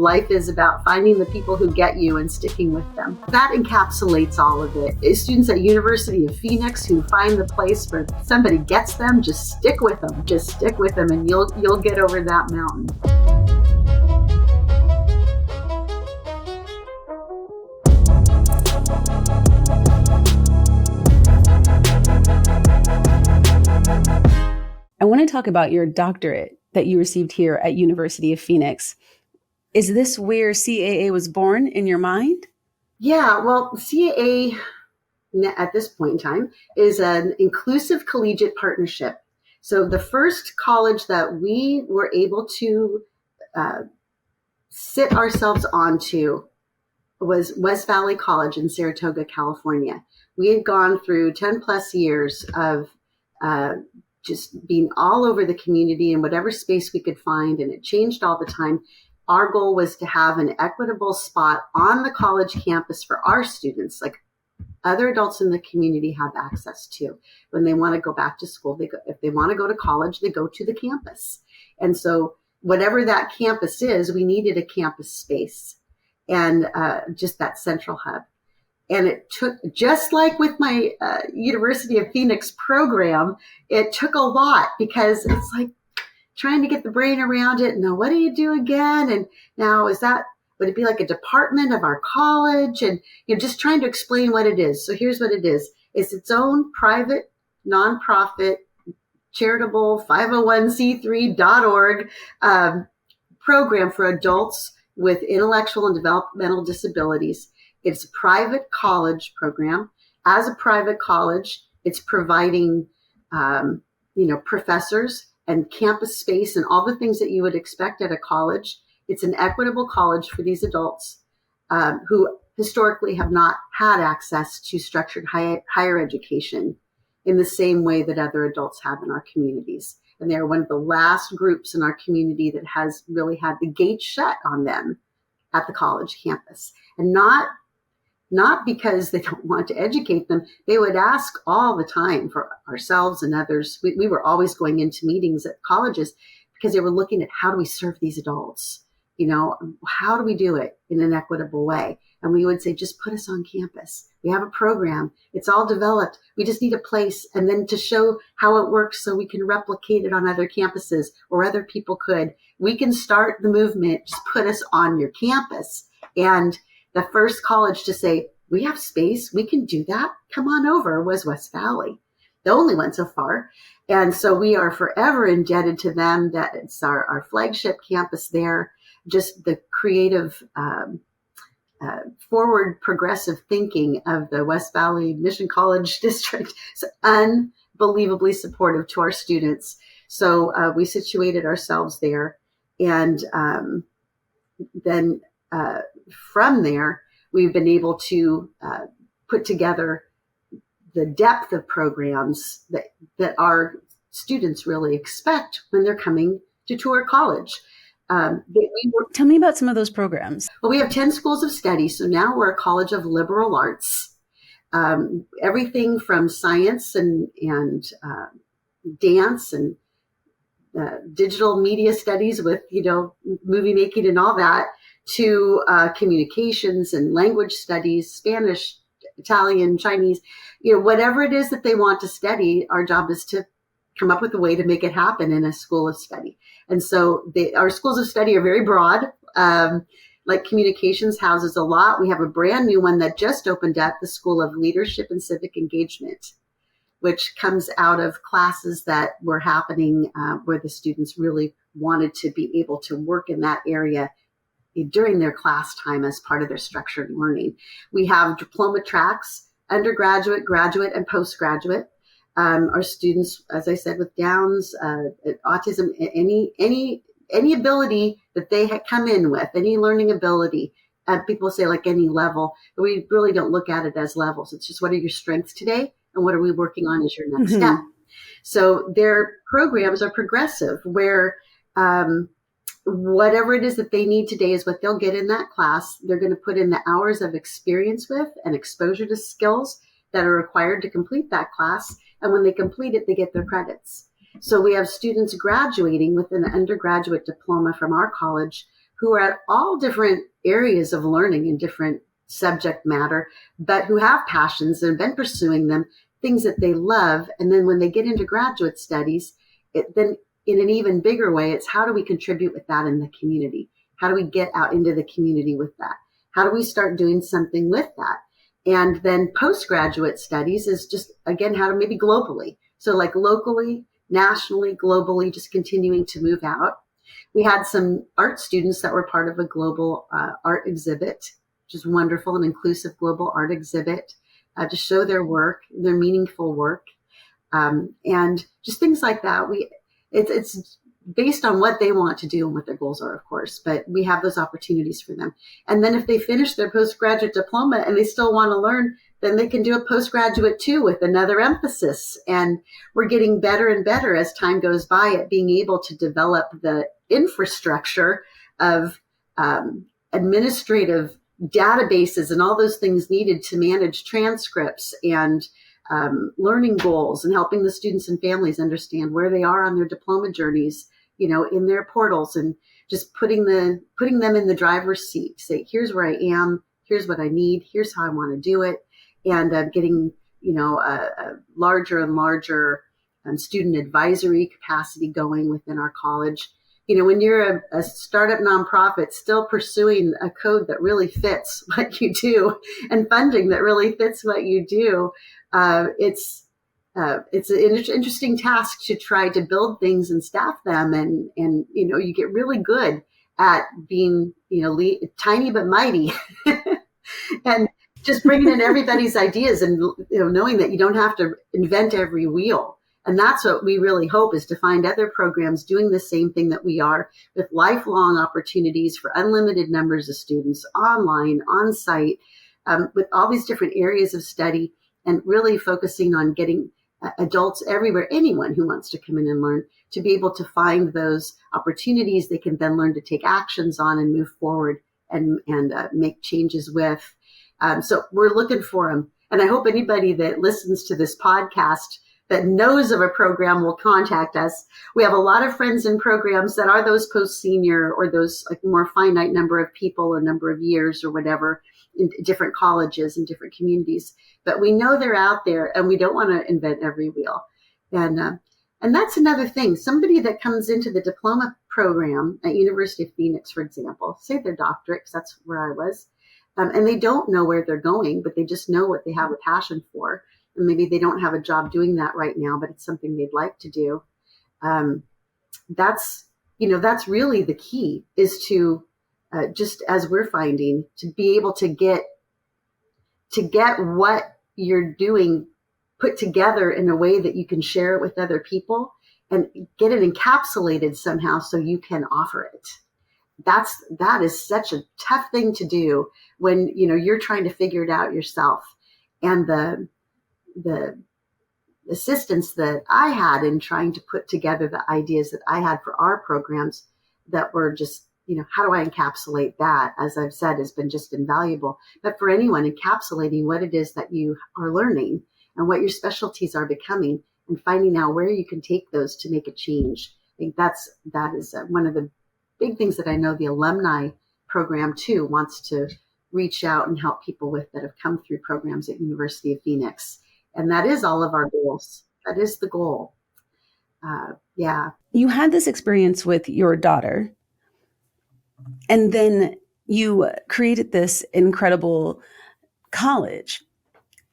life is about finding the people who get you and sticking with them. That encapsulates all of it. Students at University of Phoenix who find the place where somebody gets them, just stick with them. Just stick with them and you'll get over that mountain. I want to talk about your doctorate that you received here at University of Phoenix. Is this where CAA was born in your mind? Yeah, well, CAA at this point in time is an inclusive collegiate partnership. So the first college that we were able to sit ourselves onto was West Valley College in Saratoga, California. We had gone through 10 plus years of just being all over the community in whatever space we could find, and it changed all the time. Our goal was to have an equitable spot on the college campus for our students, like other adults in the community have access to. When they want to go back to school, if they want to go to college, they go to the campus. And so whatever that campus is, we needed a campus space and just that central hub. And it took, just like with my University of Phoenix program, it took a lot because it's like trying to get the brain around it. Now, what do you do again? And now would it be like a department of our college? And just trying to explain what it is. So here's what it is. It's its own private, nonprofit, charitable 501c3.org program for adults with intellectual and developmental disabilities. It's a private college program. As a private college, it's providing, professors and campus space and all the things that you would expect at a college. It's an equitable college for these adults who historically have not had access to structured higher education in the same way that other adults have in our communities. And they're one of the last groups in our community that has really had the gates shut on them at the college campus. And not because they don't want to educate them. They would ask all the time for ourselves and others. We were always going into meetings at colleges because they were looking at how do we serve these adults? How do we do it in an equitable way? And we would say, just put us on campus. We have a program. It's all developed. We just need a place and then to show how it works so we can replicate it on other campuses or other people could. We can start the movement. Just put us on your campus. And the first college to say, we have space, we can do that, come on over, was West Valley. The only one so far. And so we are forever indebted to them. That it's our flagship campus there. Just the creative, forward progressive thinking of the West Valley Mission College District is unbelievably supportive to our students. So we situated ourselves there. And then from there, we've been able to put together the depth of programs that our students really expect when they're coming to tour college. Tell me about some of those programs. Well, we have 10 schools of study. So now we're a college of liberal arts. Everything from science and dance and digital media studies with, movie making and all that, to communications and language studies, Spanish, Italian, Chinese, whatever it is that they want to study. Our job is to come up with a way to make it happen in a school of study. And so our schools of study are very broad. Like communications houses a lot. We have a brand new one that just opened up, the School of Leadership and Civic Engagement, which comes out of classes that were happening where the students really wanted to be able to work in that area during their class time as part of their structured learning. We have diploma tracks, undergraduate, graduate, and postgraduate. Our students, as I said, with Downs, autism, any ability that they come in with, any learning ability, people say like any level, but we really don't look at it as levels. It's just what are your strengths today and what are we working on as your next step? So their programs are progressive where whatever it is that they need today is what they'll get in that class. They're going to put in the hours of experience with and exposure to skills that are required to complete that class. And when they complete it, they get their credits. So we have students graduating with an undergraduate diploma from our college who are at all different areas of learning in different subject matter, but who have passions and have been pursuing them, things that they love. And then when they get into graduate studies, then in an even bigger way, it's how do we contribute with that in the community? How do we get out into the community with that? How do we start doing something with that? And then postgraduate studies is just, again, how to maybe globally. So like locally, nationally, globally, just continuing to move out. We had some art students that were part of a global art exhibit, which is wonderful, an inclusive global art exhibit to show their work, their meaningful work. And just things like that. It's based on what they want to do and what their goals are, of course, but we have those opportunities for them. And then if they finish their postgraduate diploma and they still want to learn, then they can do a postgraduate too with another emphasis. And we're getting better and better as time goes by at being able to develop the infrastructure of administrative databases and all those things needed to manage transcripts and learning goals and helping the students and families understand where they are on their diploma journeys, in their portals, and just putting them in the driver's seat. Say, here's where I am, here's what I need, here's how I want to do it, and getting a larger and larger student advisory capacity going within our college. When you're a startup nonprofit still pursuing a code that really fits what you do and funding that really fits what you do, it's an interesting task to try to build things and staff them. And you get really good at being, tiny but mighty and just bringing in everybody's ideas and, knowing that you don't have to invent every wheel. And that's what we really hope, is to find other programs doing the same thing that we are, with lifelong opportunities for unlimited numbers of students online, on site, with all these different areas of study, and really focusing on getting adults everywhere, anyone who wants to come in and learn, to be able to find those opportunities they can then learn to take actions on and move forward and make changes with. So we're looking for them. And I hope anybody that listens to this podcast that knows of a program will contact us. We have a lot of friends in programs that are those post-senior or those like more finite number of people or number of years or whatever in different colleges and different communities. But we know they're out there, and we don't want to invent every wheel. And that's another thing. Somebody that comes into the diploma program at University of Phoenix, for example, say their doctorate, 'cause that's where I was, and they don't know where they're going, but they just know what they have a passion for. And maybe they don't have a job doing that right now, but it's something they'd like to do. That's really the key, is to just as we're finding, to be able to get what you're doing put together in a way that you can share it with other people and get it encapsulated somehow so you can offer it. That is such a tough thing to do when you're trying to figure it out yourself. And the assistance that I had in trying to put together the ideas that I had for our programs that were just, how do I encapsulate that, as I've said, has been just invaluable. But for anyone, encapsulating what it is that you are learning and what your specialties are becoming, and finding out where you can take those to make a change. I think that is one of the big things that I know the alumni program too wants to reach out and help people with, that have come through programs at University of Phoenix. And that is all of our goals. That is the goal. Yeah. You had this experience with your daughter, and then you created this incredible college.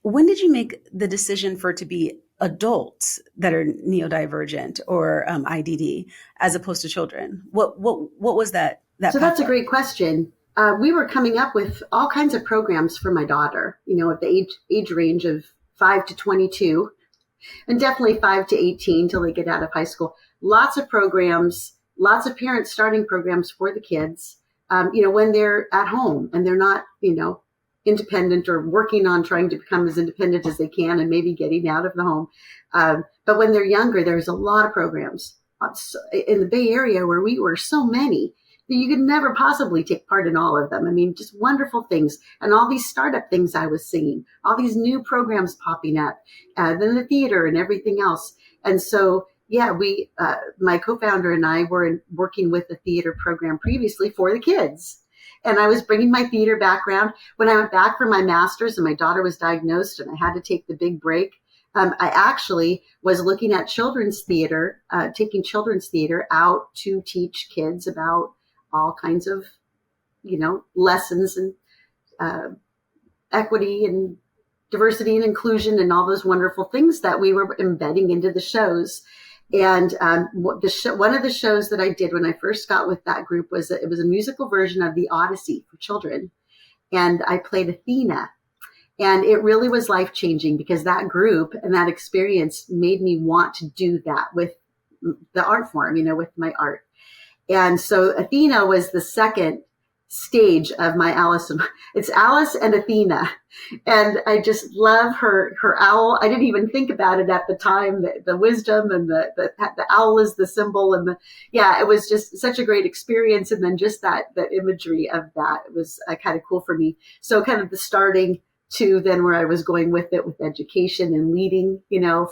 When did you make the decision for it to be adults that are neurodivergent or IDD, as opposed to children? What was that? So that's a great question. We were coming up with all kinds of programs for my daughter, at the age range of 5 to 22, and definitely 5 to 18 till they get out of high school. Lots of programs, lots of parents starting programs for the kids, when they're at home and they're not, independent or working on trying to become as independent as they can and maybe getting out of the home. But when they're younger, there's a lot of programs in the Bay Area where we were, so many. You could never possibly take part in all of them. I mean, just wonderful things. And all these startup things I was seeing, all these new programs popping up, then the theater and everything else. And so yeah, my co-founder and I were working with the theater program previously for the kids. And I was bringing my theater background. When I went back for my master's and my daughter was diagnosed and I had to take the big break, I actually was looking at children's theater, taking children's theater out to teach kids about all kinds of, lessons and equity and diversity and inclusion and all those wonderful things that we were embedding into the shows. And one of the shows that I did when I first got with that group was it was a musical version of the Odyssey for children. And I played Athena. And it really was life-changing because that group and that experience made me want to do that with the art form, with my art. And so Athena was the second stage of my Alice. It's Alice and Athena. And I just love her owl. I didn't even think about it at the time, the wisdom and the owl is the symbol. And it was just such a great experience. And then just that imagery of that was kind of cool for me. So kind of the starting to then where I was going with it with education and leading,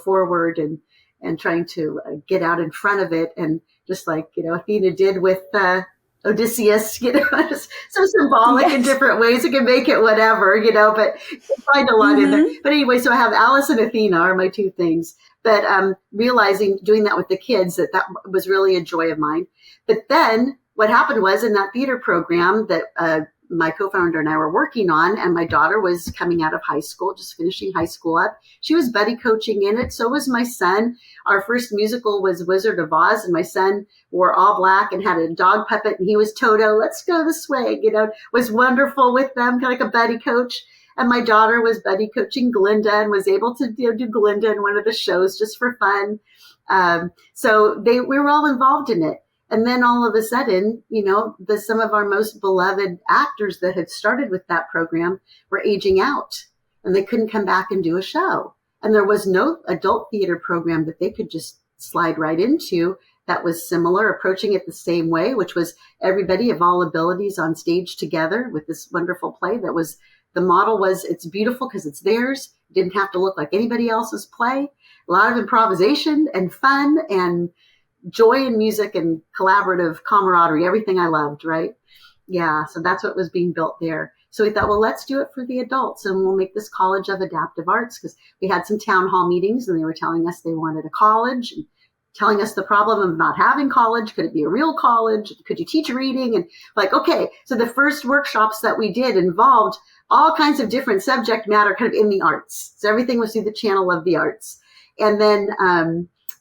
forward and trying to get out in front of it. And just like, Athena did with, Odysseus, just so symbolic in different ways. You can make it whatever, but you find a lot in there. But anyway, so I have Alice and Athena are my two things. But realizing doing that with the kids, that was really a joy of mine. But then what happened was in that theater program that my co-founder and I were working on, and my daughter was coming out of high school, just finishing high school up. She was buddy coaching in it. So was my son. Our first musical was Wizard of Oz, and my son wore all black and had a dog puppet, and he was Toto. Let's go this way, was wonderful with them, kind of like a buddy coach. And my daughter was buddy coaching Glinda and was able to do Glinda in one of the shows just for fun. So we were all involved in it. And then all of a sudden, some of our most beloved actors that had started with that program were aging out and they couldn't come back and do a show. And there was no adult theater program that they could just slide right into that was similar, approaching it the same way, which was everybody of all abilities on stage together with this wonderful play the model was it's beautiful because it's theirs. It didn't have to look like anybody else's play. A lot of improvisation and fun and joy and music and collaborative camaraderie, everything I loved, right? Yeah, so that's what was being built there. So we thought, well, let's do it for the adults and we'll make this College of Adaptive Arts because we had some town hall meetings and they were telling us they wanted a college and telling us the problem of not having college. Could it be a real college? Could you teach reading? And like, okay, so the first workshops that we did involved all kinds of different subject matter kind of in the arts. So everything was through the channel of the arts. And then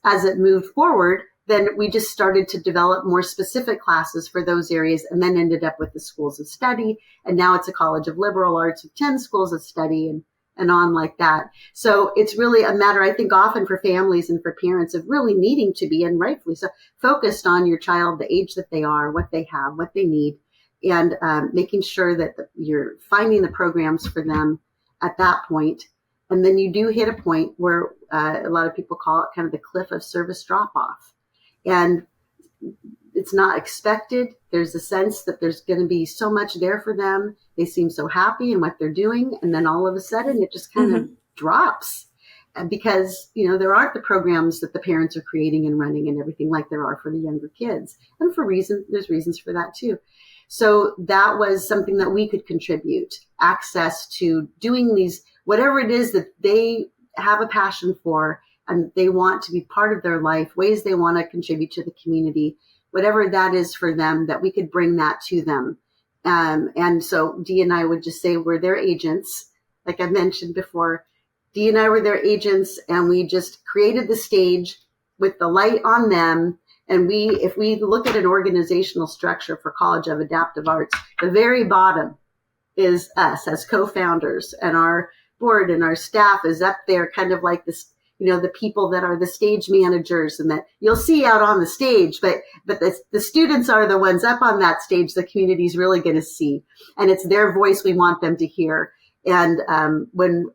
as it moved forward, then we just started to develop more specific classes for those areas and then ended up with the schools of study. And now it's a College of Liberal Arts with 10 schools of study and on like that. So it's really a matter, I think, often for families and for parents of really needing to be, and rightfully so, focused on your child, the age that they are, what they have, what they need, and making sure that you're finding the programs for them at that point. And then you do hit a point where a lot of people call it kind of the cliff of service drop-off. And it's not expected. There's a sense that there's going to be so much there for them. They seem so happy in what they're doing. And then all of a sudden it just kind of drops because, there aren't the programs that the parents are creating and running and everything like there are for the younger kids. And there's reasons for that too. So that was something that we could contribute, access to doing these, whatever it is that they have a passion for and they want to be part of their life, ways they want to contribute to the community, whatever that is for them, that we could bring that to them. And so Dee and I would just say we're their agents. Like I mentioned before, Dee and I were their agents and we just created the stage with the light on them. And if we look at an organizational structure for College of Adaptive Arts, the very bottom is us as co-founders, and our board and our staff is up there kind of like this, the people that are the stage managers and that you'll see out on the stage, but the students are the ones up on that stage the community's really going to see. And it's their voice we want them to hear. And when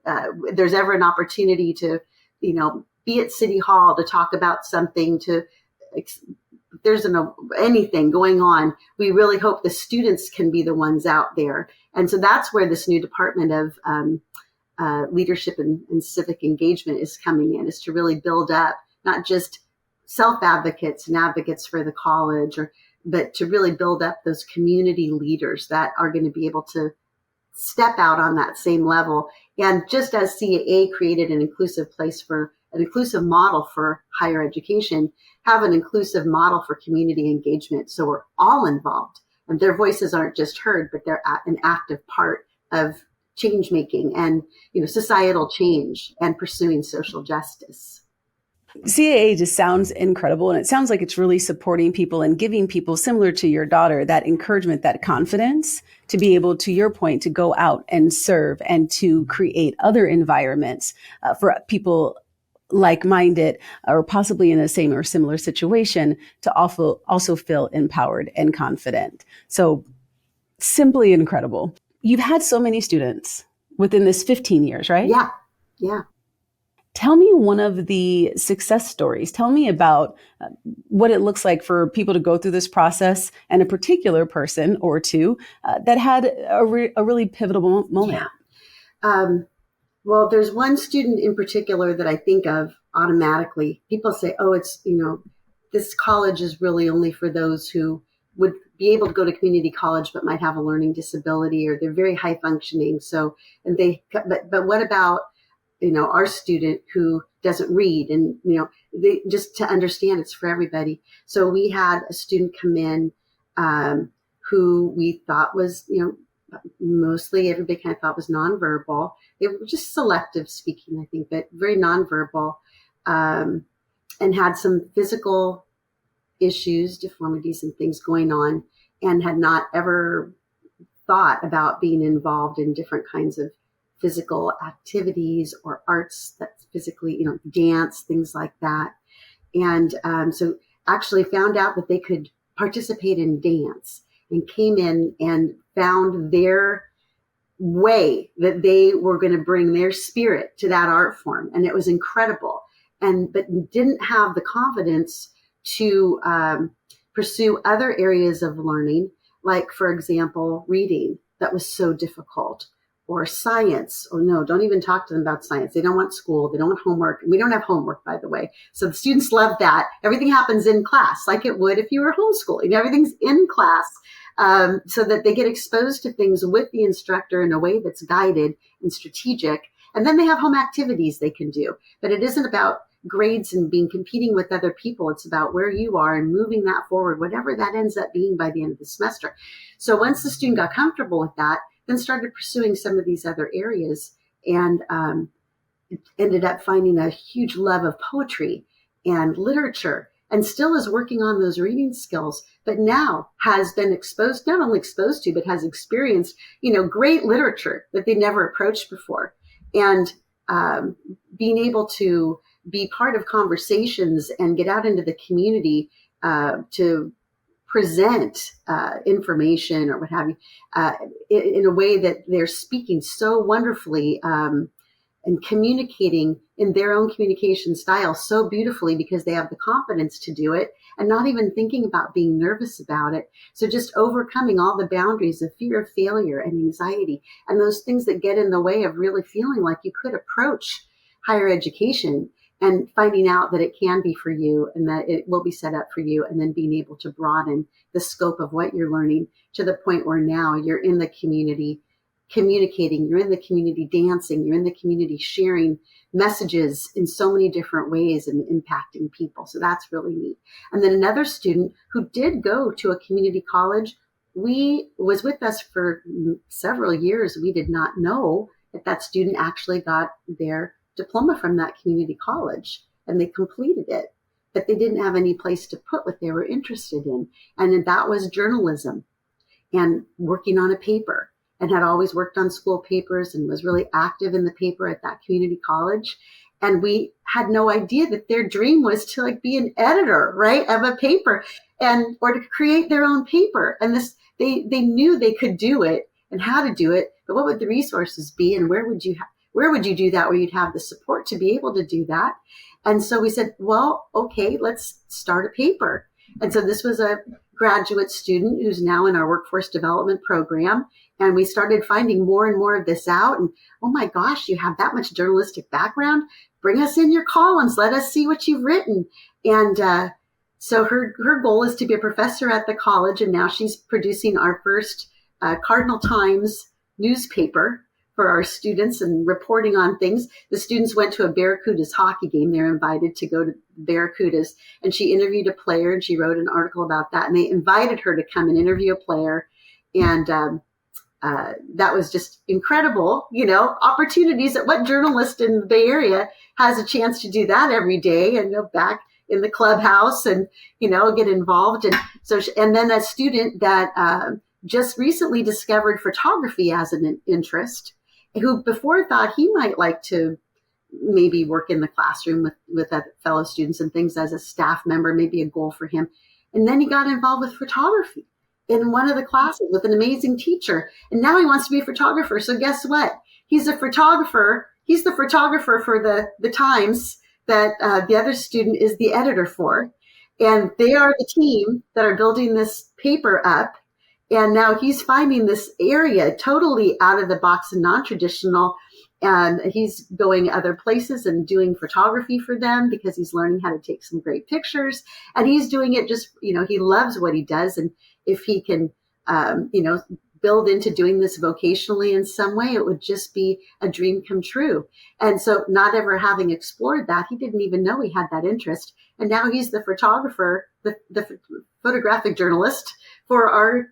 there's ever an opportunity to, be at City Hall to talk about something, there's anything going on, we really hope the students can be the ones out there. And so that's where this new department of leadership and civic engagement is coming in, is to really build up not just self-advocates and advocates for the college, but to really build up those community leaders that are going to be able to step out on that same level. And just as CAA created an inclusive model for higher education, have an inclusive model for community engagement. So we're all involved, and their voices aren't just heard, but they're an active part of change making and, societal change and pursuing social justice. CAA just sounds incredible. And it sounds like it's really supporting people and giving people, similar to your daughter, that encouragement, that confidence to be able, to your point, to go out and serve and to create other environments for people like-minded or possibly in the same or similar situation to also feel empowered and confident. So simply incredible. You've had so many students within this 15 years, right? Yeah. Yeah. Tell me one of the success stories. Tell me about what it looks like for people to go through this process and a particular person or two that had a really pivotal moment. Yeah. Well, there's one student in particular that I think of automatically. People say, oh, it's, this college is really only for those who would be able to go to community college but might have a learning disability, or they're very high functioning. So, but what about, our student who doesn't read, and, they just to understand it's for everybody. So we had a student come in who we thought was, mostly everybody kind of thought was nonverbal. They were just selective speaking, I think, but very nonverbal, and had some physical issues, deformities and things going on, and had not ever thought about being involved in different kinds of physical activities or arts that's physically, dance, things like that. And so actually found out that they could participate in dance, and came in and found their way that they were going to bring their spirit to that art form. And it was incredible. But didn't have the confidence to pursue other areas of learning, like, for example, reading. That was so difficult. Or science. Oh no, don't even talk to them about science. They don't want school. They don't want homework. And we don't have homework, by the way. So the students love that. Everything happens in class, like it would if you were homeschooling. Everything's in class, so that they get exposed to things with the instructor in a way that's guided and strategic. And then they have home activities they can do. But it isn't about grades and competing with other people. It's about where you are and moving that forward, whatever that ends up being by the end of the semester. So once the student got comfortable with that, then started pursuing some of these other areas, and ended up finding a huge love of poetry and literature, and still is working on those reading skills, but now has been exposed, not only exposed to, but has experienced, great literature that they never approached before. And being able to be part of conversations and get out into the community to present information or what have you in a way that they're speaking so wonderfully and communicating in their own communication style so beautifully, because they have the confidence to do it and not even thinking about being nervous about it. So just overcoming all the boundaries of fear of failure and anxiety and those things that get in the way of really feeling like you could approach higher education, and finding out that it can be for you and that it will be set up for you, and then being able to broaden the scope of what you're learning to the point where now you're in the community communicating, you're in the community dancing, you're in the community sharing messages in so many different ways and impacting people. So that's really neat. And then another student who did go to a community college, was with us for several years. We did not know that student actually got their diploma from that community college, and they completed it, but they didn't have any place to put what they were interested in. And that was journalism and working on a paper, and had always worked on school papers and was really active in the paper at that community college. And we had no idea that their dream was to be an editor, right, of a paper, or to create their own paper. And they knew they could do it and how to do it, but what would the resources be, and where would you do that, where you'd have the support to be able to do that? And so we said, well, okay, let's start a paper. And so this was a graduate student who's now in our workforce development program. And we started finding more and more of this out. And oh my gosh, you have that much journalistic background. bring us in your columns. Let us see what you've written. And so her goal is to be a professor at the college. And now she's producing our first Cardinal Times newspaper for our students and reporting on things. The students went to a Barracudas hockey game. They're invited to go to Barracudas, and she interviewed a player and she wrote an article about that. And they invited her to come and interview a player. And that was just incredible, opportunities. That what journalist in the Bay Area has a chance to do that every day and go back in the clubhouse and, get involved. And so, and then a student that just recently discovered photography as an interest, who before thought he might like to maybe work in the classroom with fellow students and things as a staff member, maybe a goal for him. And then he got involved with photography in one of the classes with an amazing teacher. And now he wants to be a photographer. So guess what? He's a photographer. He's the photographer for the Times that the other student is the editor for. And they are the team that are building this paper up. And now he's finding this area totally out of the box and non-traditional. And he's going other places and doing photography for them because he's learning how to take some great pictures. And he's doing it just, he loves what he does. And if he can, build into doing this vocationally in some way, it would just be a dream come true. And so not ever having explored that, he didn't even know he had that interest. And now he's the photographer, the photographic journalist for our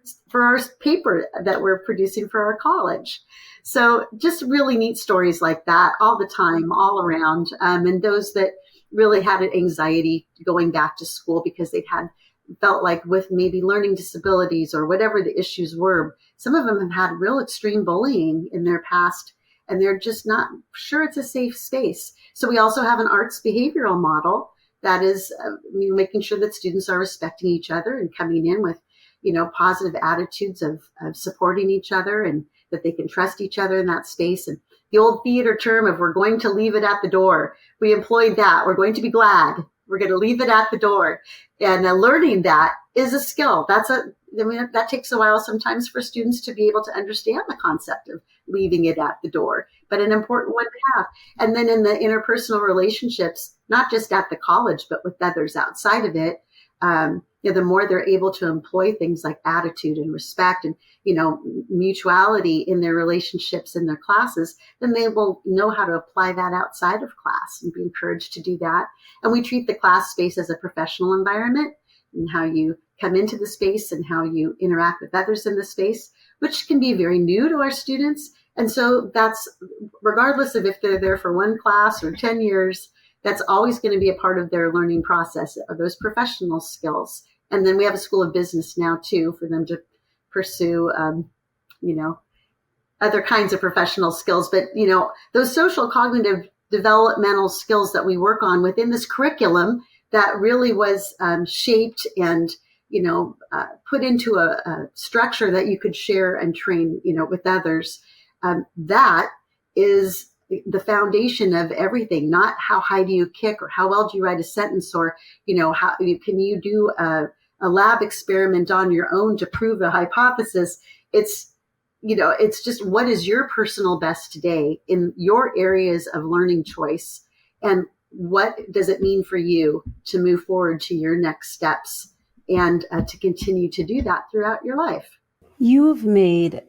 paper that we're producing for our college. So just really neat stories like that all the time, all around. And those that really had an anxiety going back to school because they'd felt like with maybe learning disabilities or whatever the issues were, some of them have had real extreme bullying in their past, and they're just not sure it's a safe space. So we also have an arts behavioral model that is making sure that students are respecting each other and coming in with, positive attitudes of supporting each other and that they can trust each other in that space. And the old theater term of we're going to leave it at the door, we employed that. We're going to be glad. We're going to leave it at the door. And learning that is a skill. That takes a while sometimes for students to be able to understand the concept of leaving it at the door, but an important one to have. And then in the interpersonal relationships, not just at the college, but with others outside of it, the more they're able to employ things like attitude and respect and, mutuality in their relationships in their classes, then they will know how to apply that outside of class and be encouraged to do that. And we treat the class space as a professional environment and how you come into the space and how you interact with others in the space, which can be very new to our students. And so that's regardless of if they're there for one class or 10 years, that's always going to be a part of their learning process of those professional skills. And then we have a school of business now too, for them to pursue, other kinds of professional skills. But, those social cognitive developmental skills that we work on within this curriculum that really was shaped and, put into a structure that you could share and train, with others. That is the foundation of everything, not how high do you kick or how well do you write a sentence or, how can you do a lab experiment on your own to prove a hypothesis. It's just what is your personal best today in your areas of learning choice, and what does it mean for you to move forward to your next steps and to continue to do that throughout your life. You've made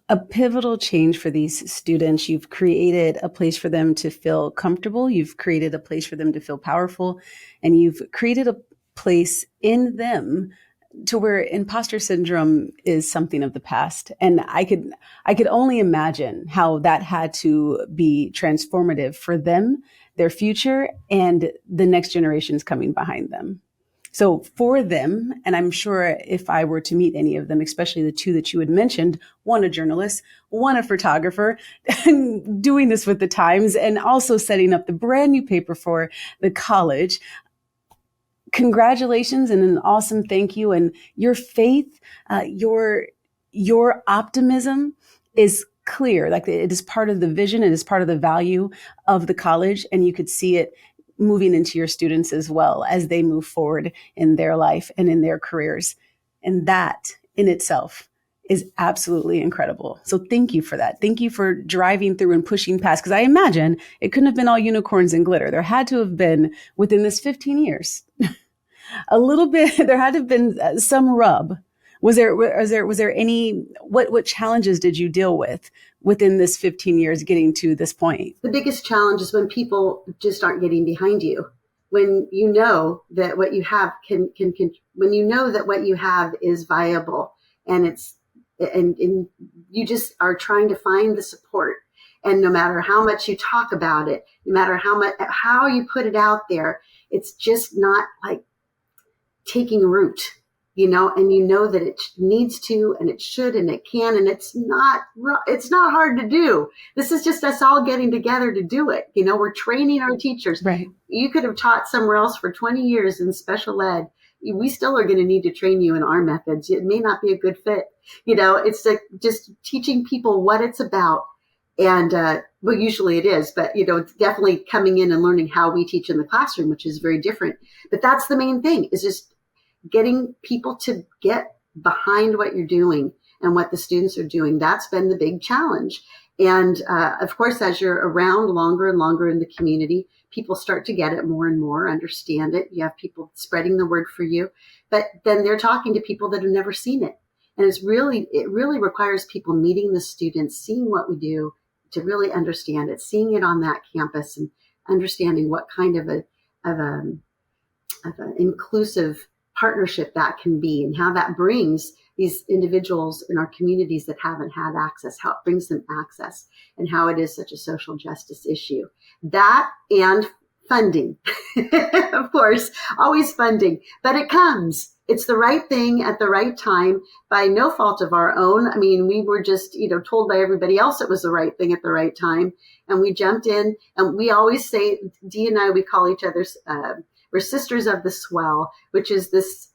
a pivotal change for these students. You've created a place for them to feel comfortable. You've created a place for them to feel powerful, and you've created a place in them to where imposter syndrome is something of the past. And I could only imagine how that had to be transformative for them, their future, and the next generations coming behind them. So for them, and I'm sure if I were to meet any of them, especially the two that you had mentioned, one a journalist, one a photographer, doing this with the Times, and also setting up the brand new paper for the college, congratulations and an awesome thank you. And your faith, your optimism is clear. Like it is part of the vision. It is part of the value of the college. And you could see it moving into your students as well as they move forward in their life and in their careers. And that in itself is absolutely incredible. So thank you for that. Thank you for driving through and pushing past, because I imagine it couldn't have been all unicorns and glitter. There had to have been, within this 15 years, a little bit, there had to have been some rub. Was there any, what challenges did you deal with within this 15 years getting to this point? The biggest challenge is when people just aren't getting behind you. When you know that what you have when you know that what you have is viable, and and you just are trying to find the support. And no matter how much you talk about it, no matter how you put it out there, it's just not like taking root, and you know that it needs to, and it should, and it can, and it's not hard to do. This is just us all getting together to do it. We're training our teachers. Right. You could have taught somewhere else for 20 years in special ed. We still are going to need to train you in our methods. It may not be a good fit. It's like just teaching people what it's about. And, well, usually it is, but, it's definitely coming in and learning how we teach in the classroom, which is very different. But that's the main thing, is just getting people to get behind what you're doing and what the students are doing. That's been the big challenge. And, of course, as you're around longer and longer in the community, people start to get it more and more, understand it. You have people spreading the word for you, but then they're talking to people that have never seen it. And it really requires people meeting the students, seeing what we do to really understand it, seeing it on that campus and understanding what kind of an inclusive partnership that can be, and how that brings these individuals in our communities that haven't had access, how it brings them access, and how it is such a social justice issue. That and funding, of course, always funding, but it comes. It's the right thing at the right time by no fault of our own. I mean, we were just, told by everybody else it was the right thing at the right time. And we jumped in, and we always say, Dee and I, we call each other, we're Sisters of the Swell, which is this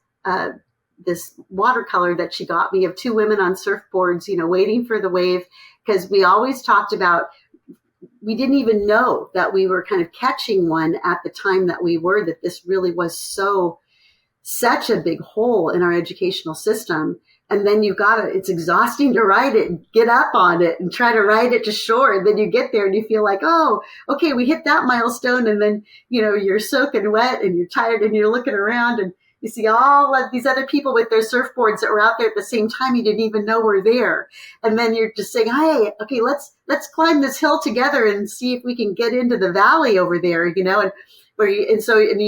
watercolor that she got me of two women on surfboards, waiting for the wave. Because we always talked about, we didn't even know that we were kind of catching one at the time that that this really was such a big hole in our educational system. And then it's exhausting to ride it and get up on it and try to ride it to shore. And then you get there and you feel like, oh, okay, we hit that milestone. And then, you're soaking wet and you're tired and you're looking around and you see all of these other people with their surfboards that were out there at the same time you didn't even know were there. And then you're just saying, hey, okay, let's climb this hill together and see if we can get into the valley over there, and you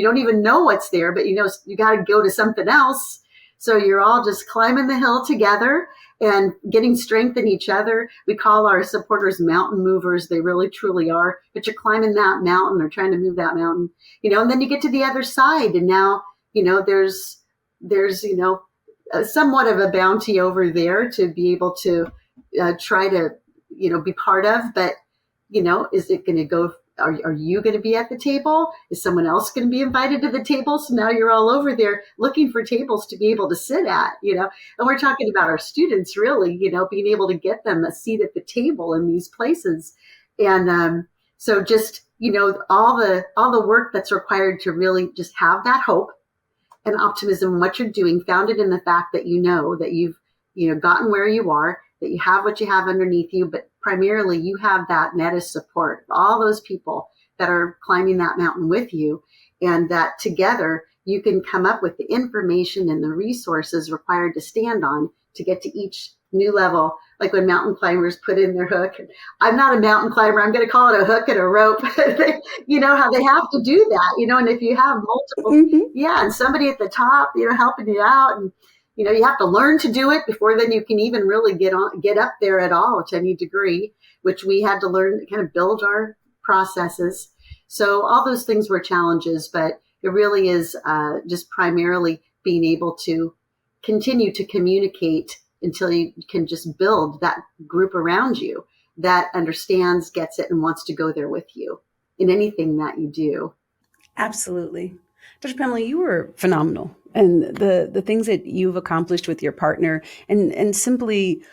don't even know what's there, but you got to go to something else. So you're all just climbing the hill together and getting strength in each other. We call our supporters mountain movers. They really, truly are. But you're climbing that mountain or trying to move that mountain, and then you get to the other side. And now, there's somewhat of a bounty over there to be able to try to, be part of. But, is it going to go? Are you going to be at the table? Is someone else going to be invited to the table? So now you're all over there looking for tables to be able to sit at, and we're talking about our students really, being able to get them a seat at the table in these places. And so just, all the work that's required to really just have that hope and optimism in what you're doing, founded in the fact that that you've gotten where you are, that you have what you have underneath you, but primarily you have that net of support, all those people that are climbing that mountain with you, and that together you can come up with the information and the resources required to stand on to get to each new level. Like when mountain climbers put in their hook. I'm not a mountain climber. I'm going to call it a hook and a rope. How they have to do that, and if you have multiple, and somebody at the top, helping you out, and you have to learn to do it before then you can even really get up there at all to any degree, which we had to learn to kind of build our processes. So all those things were challenges, but it really is just primarily being able to continue to communicate until you can just build that group around you that understands, gets it, and wants to go there with you in anything that you do. Absolutely. Dr. Pamela, you were phenomenal. And the things that you've accomplished with your partner and simply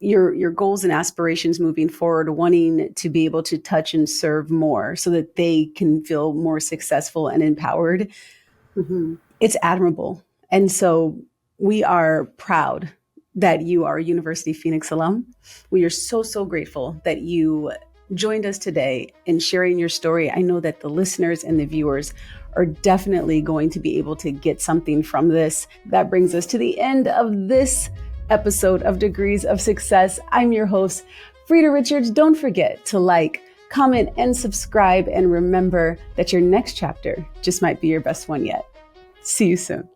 your goals and aspirations moving forward, wanting to be able to touch and serve more so that they can feel more successful and empowered. Mm-hmm. It's admirable. And so we are proud that you are a University of Phoenix alum. We are so, so grateful that you joined us today in sharing your story. I know that the listeners and the viewers are definitely going to be able to get something from this. That brings us to the end of this episode of Degrees of Success. I'm your host, Freda Richards. Don't forget to like, comment, and subscribe. And remember that your next chapter just might be your best one yet. See you soon.